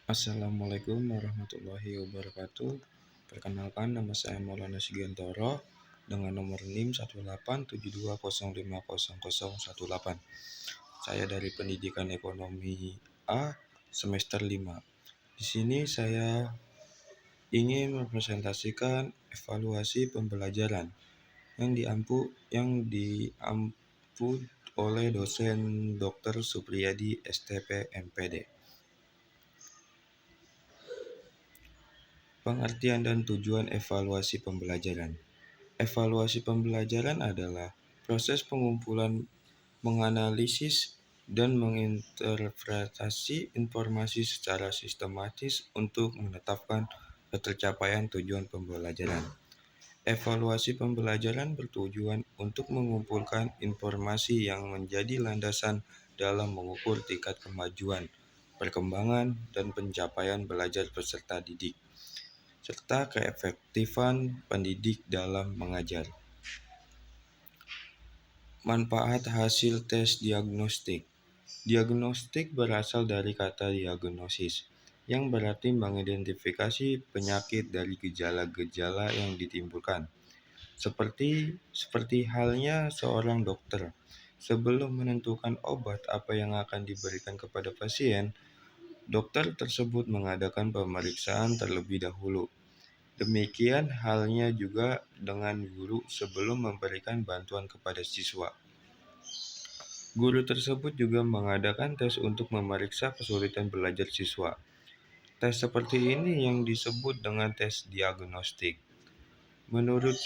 Assalamualaikum warahmatullahi wabarakatuh. Perkenalkan, nama saya Maulana Sigantoro dengan nomor NIM 18720500018. Saya dari Pendidikan Ekonomi A semester 5. Di sini saya ingin mempresentasikan evaluasi pembelajaran yang diampu oleh dosen Dr. Supriyadi STP MPD. Pengertian dan tujuan evaluasi pembelajaran. Evaluasi pembelajaran adalah proses pengumpulan, menganalisis, dan menginterpretasi informasi secara sistematis untuk menetapkan ketercapaian tujuan pembelajaran. Evaluasi pembelajaran bertujuan untuk mengumpulkan informasi yang menjadi landasan dalam mengukur tingkat kemajuan, perkembangan, dan pencapaian belajar peserta didik, serta keefektifan pendidik dalam mengajar. Manfaat hasil tes diagnostik. Diagnostik berasal dari kata diagnosis, yang berarti mengidentifikasi penyakit dari gejala-gejala yang ditimbulkan. Seperti halnya seorang dokter, sebelum menentukan obat apa yang akan diberikan kepada pasien, dokter tersebut mengadakan pemeriksaan terlebih dahulu. Demikian halnya juga dengan guru sebelum memberikan bantuan kepada siswa. Guru tersebut juga mengadakan tes untuk memeriksa kesulitan belajar siswa. Tes seperti ini yang disebut dengan tes diagnostik. Menurut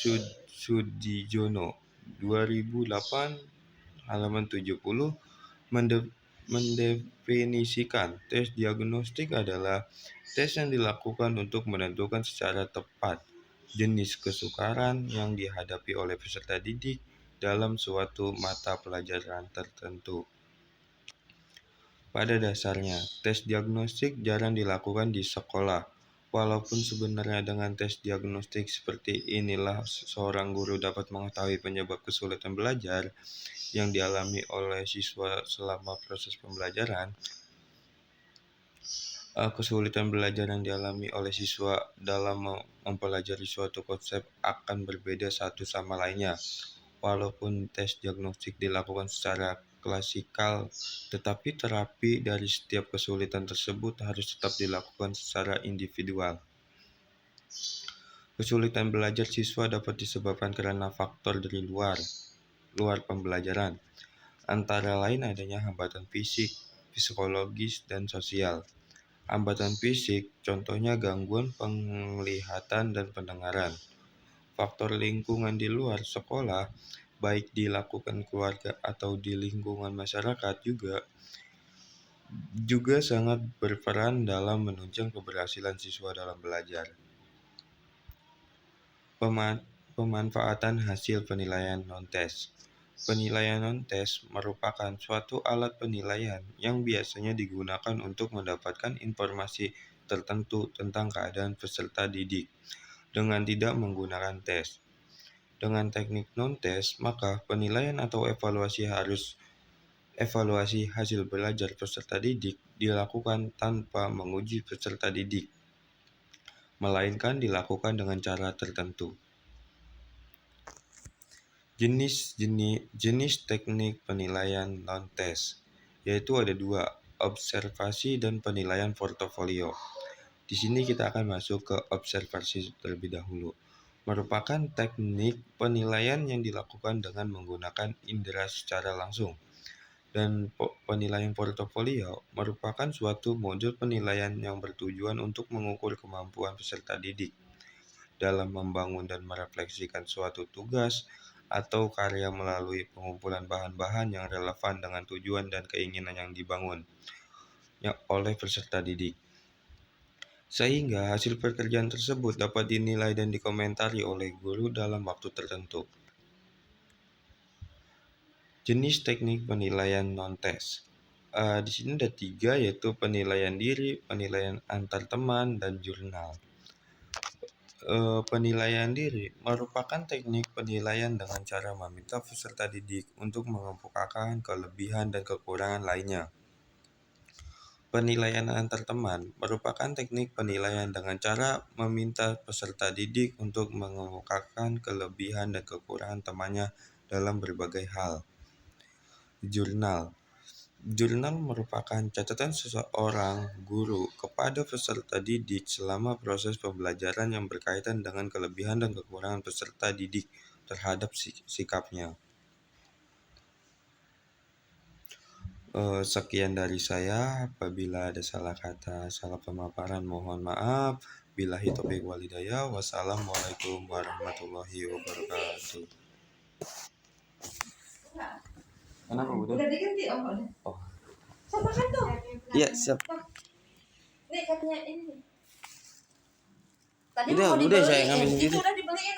Sudijono 2008 halaman 70 mendefinisikan tes diagnostik adalah tes yang dilakukan untuk menentukan secara tepat jenis kesukaran yang dihadapi oleh peserta didik dalam suatu mata pelajaran tertentu. Pada dasarnya, tes diagnostik jarang dilakukan di sekolah. Walaupun sebenarnya dengan tes diagnostik seperti inilah seorang guru dapat mengetahui penyebab kesulitan belajar yang dialami oleh siswa selama proses pembelajaran. Kesulitan belajar yang dialami oleh siswa dalam mempelajari suatu konsep akan berbeda satu sama lainnya. Walaupun tes diagnostik dilakukan secara klasikal, tetapi terapi dari setiap kesulitan tersebut harus tetap dilakukan secara individual. Kesulitan belajar siswa dapat disebabkan karena faktor dari luar pembelajaran, antara lain adanya hambatan fisik, psikologis, dan sosial. Hambatan fisik, contohnya gangguan penglihatan dan pendengaran. Faktor lingkungan di luar sekolah, baik dilakukan keluarga atau di lingkungan masyarakat juga sangat berperan dalam menunjang keberhasilan siswa dalam belajar. Pemanfaatan hasil penilaian non-tes. Penilaian non-tes merupakan suatu alat penilaian yang biasanya digunakan untuk mendapatkan informasi tertentu tentang keadaan peserta didik dengan tidak menggunakan tes. Dengan teknik non-tes, maka penilaian atau evaluasi hasil belajar peserta didik dilakukan tanpa menguji peserta didik, melainkan dilakukan dengan cara tertentu. Jenis teknik penilaian non-tes, yaitu ada dua, observasi dan penilaian portofolio. Di sini kita akan masuk ke observasi terlebih dahulu. Merupakan teknik penilaian yang dilakukan dengan menggunakan indera secara langsung. Dan penilaian portofolio merupakan suatu modul penilaian yang bertujuan untuk mengukur kemampuan peserta didik dalam membangun dan merefleksikan suatu tugas atau karya melalui pengumpulan bahan-bahan yang relevan dengan tujuan dan keinginan yang dibangun oleh peserta didik, sehingga hasil pekerjaan tersebut dapat dinilai dan dikomentari oleh guru dalam waktu tertentu. Jenis teknik penilaian non-tes. Di sini ada 3, yaitu penilaian diri, penilaian antar teman, dan jurnal. Penilaian diri merupakan teknik penilaian dengan cara meminta peserta didik untuk mengemukakan kelebihan dan kekurangan lainnya. Penilaian antar teman merupakan teknik penilaian dengan cara meminta peserta didik untuk mengemukakan kelebihan dan kekurangan temannya dalam berbagai hal. Jurnal. Jurnal merupakan catatan seseorang guru kepada peserta didik selama proses pembelajaran yang berkaitan dengan kelebihan dan kekurangan peserta didik terhadap sikapnya. Sekian dari saya. Apabila ada salah kata, salah pemaparan, mohon maaf. Billahi taufiq wal hidayah. Wassalamualaikum warahmatullahi wabarakatuh. Kenapa udah? Udah diganti oh. Oh. Siapa kan tuh? Iya, siap. Nih katanya ini. Tadi Udah, mau saya dibeliin. ngambil Itu sendiri. udah dibeliin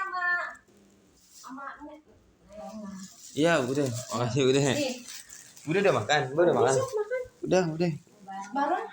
sama Iya, udah. Makasih udah. Nih. Udah makan. Udah makan. Besok makan. Udah. Bareng.